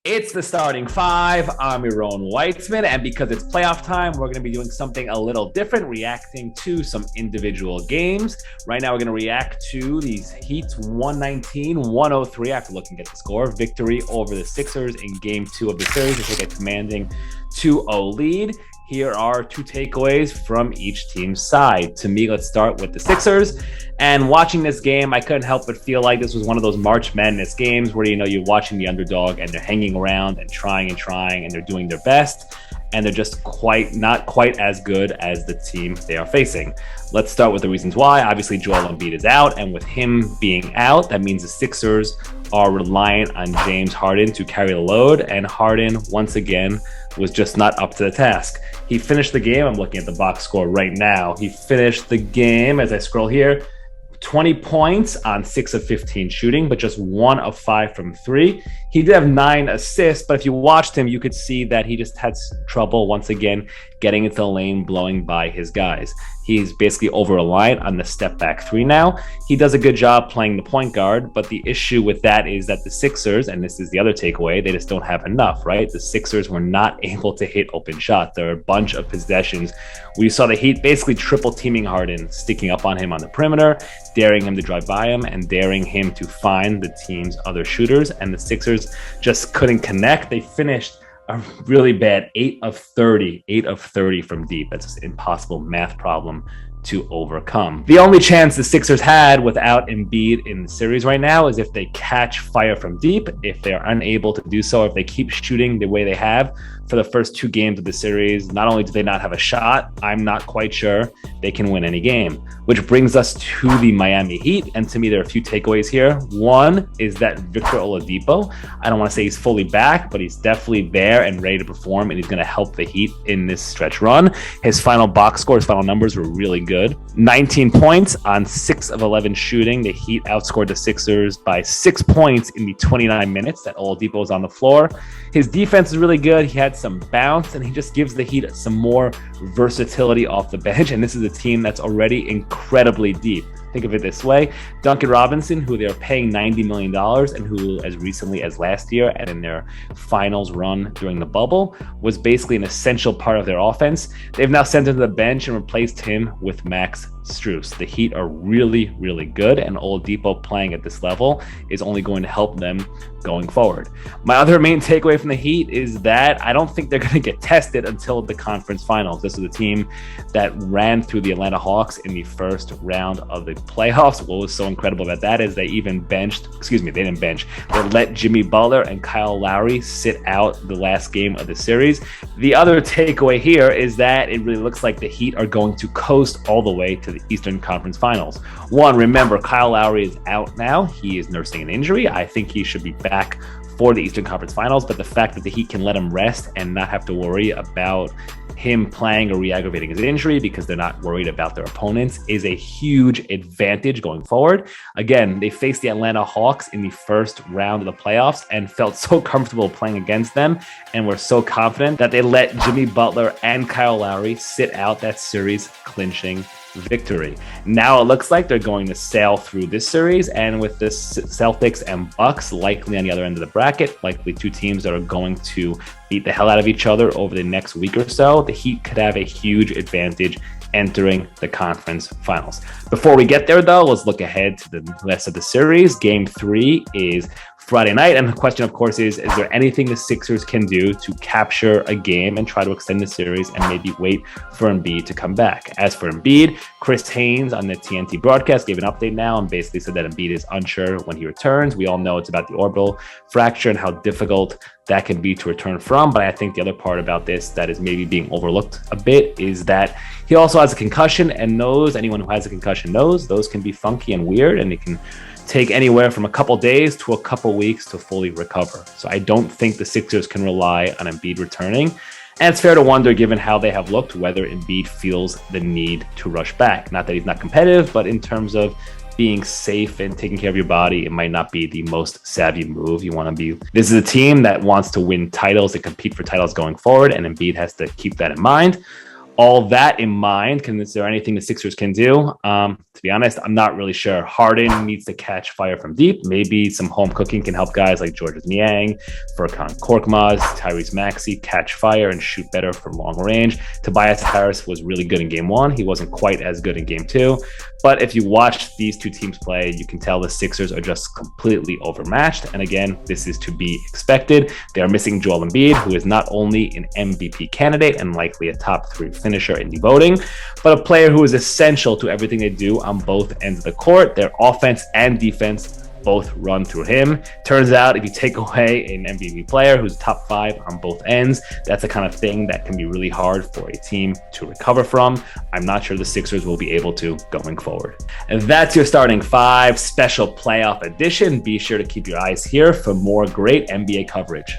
It's the starting five. I'm Yaron Weitzman, and because it's playoff time, we're going to be doing something a little different, reacting to some individual games. Right now, we're going to react to these Heat's 119-103 after looking at the score. Victory over the Sixers in Game 2 of the series to take a commanding 2-0 lead. Here are two takeaways from each team's side. To me, let's start with the Sixers. And watching this game, I couldn't help but feel like this was one of those March Madness games where, you're watching the underdog and they're hanging around and trying and they're doing their best. And they're just not quite as good as the team they are facing. Let's start with the reasons why. Obviously, Joel Embiid is out, and with him being out, that means the Sixers are reliant on James Harden to carry the load, and Harden, once again, was just not up to the task. He finished the game. I'm looking at the box score right now. He finished the game, as I scroll here, 20 points on 6 of 15 shooting, but just 1 of 5 from 3. He did have 9 assists, but if you watched him, you could see that he just had trouble, once again, getting into the lane, blowing by his guys. He's basically over-reliant on the step-back 3 now. He does a good job playing the point guard, but the issue with that is that the Sixers, and this is the other takeaway, they just don't have enough, right? The Sixers were not able to hit open shots. There are a bunch of possessions where you saw the Heat basically triple-teaming Harden, sticking up on him on the perimeter, daring him to drive by him, and daring him to find the team's other shooters, and the Sixers just couldn't connect. They finished a really bad 8 of 30 from deep. That's just an impossible math problem to overcome. The only chance the Sixers had without Embiid in the series right now is if they catch fire from deep. If they're unable to do so, if they keep shooting the way they have for the first 2 games of the series, not only do they not have a shot, I'm not quite sure they can win any game. Which brings us to the Miami Heat, and to me there are a few takeaways here. One is that Victor Oladipo, I don't want to say he's fully back, but he's definitely there and ready to perform, and he's going to help the Heat in this stretch run. His final box score, his final numbers were really good. 19 points on 6 of 11 shooting. The Heat outscored the Sixers by 6 points in the 29 minutes that Oladipo was on the floor. His defense is really good. He had some bounce, and he just gives the Heat some more versatility off the bench. And this is a team that's already incredibly deep. Think of it this way. Duncan Robinson, who they're paying $90 million and who as recently as last year and in their finals run during the bubble was basically an essential part of their offense. They've now sent him to the bench and replaced him with Max Strus. The Heat are really, really good, and Oladipo playing at this level is only going to help them going forward. My other main takeaway from the Heat is that I don't think they're going to get tested until the conference finals. This is a team that ran through the Atlanta Hawks in the first round of the playoffs. What was so incredible about that is they didn't bench. They let Jimmy Butler and Kyle Lowry sit out the last game of the series. The other takeaway here is that it really looks like the Heat are going to coast all the way to the Eastern Conference Finals. One, remember, Kyle Lowry is out now. He is nursing an injury. I think he should be back for the Eastern Conference Finals, but the fact that the Heat can let him rest and not have to worry about him playing or re-aggravating his injury because they're not worried about their opponents is a huge advantage going forward. Again, they faced the Atlanta Hawks in the first round of the playoffs and felt so comfortable playing against them and were so confident that they let Jimmy Butler and Kyle Lowry sit out that series, clinching victory. Now it looks like they're going to sail through this series, and with the Celtics and Bucks likely on the other end of the bracket, likely two teams that are going to beat the hell out of each other over the next week or so, the Heat could have a huge advantage entering the conference finals. Before we get there, though, let's look ahead to the rest of the series. Game 3 is Friday night, and the question, of course, is there anything the Sixers can do to capture a game and try to extend the series and maybe wait for Embiid to come back? As for Embiid, Chris Haynes on the TNT broadcast gave an update now and basically said that Embiid is unsure when he returns. We all know it's about the orbital fracture and how difficult that can be to return from, but I think the other part about this that is maybe being overlooked a bit is that he also has a concussion, and anyone who has a concussion knows those can be funky and weird, and it can take anywhere from a couple days to a couple weeks to fully recover. So I don't think the Sixers can rely on Embiid returning. And it's fair to wonder, given how they have looked, whether Embiid feels the need to rush back. Not that he's not competitive, but in terms of being safe and taking care of your body, it might not be the most savvy move. This is a team that wants to win titles and compete for titles going forward, and Embiid has to keep that in mind. All that in mind, is there anything the Sixers can do? To be honest, I'm not really sure. Harden needs to catch fire from deep. Maybe some home cooking can help guys like Georges Niang, Furkan Korkmaz, Tyrese Maxey catch fire and shoot better from long range. Tobias Harris was really good in game one. He wasn't quite as good in game two. But if you watch these two teams play, you can tell the Sixers are just completely overmatched. And again, this is to be expected. They are missing Joel Embiid, who is not only an MVP candidate and likely a top 3 finisher in the voting, but a player who is essential to everything they do on both ends of the court. Their offense and defense both run through him. Turns out if you take away an MVP player who's top 5 on both ends, that's the kind of thing that can be really hard for a team to recover from. I'm not sure the Sixers will be able to going forward. And that's your starting 5 special playoff edition. Be sure to keep your eyes here for more great NBA coverage.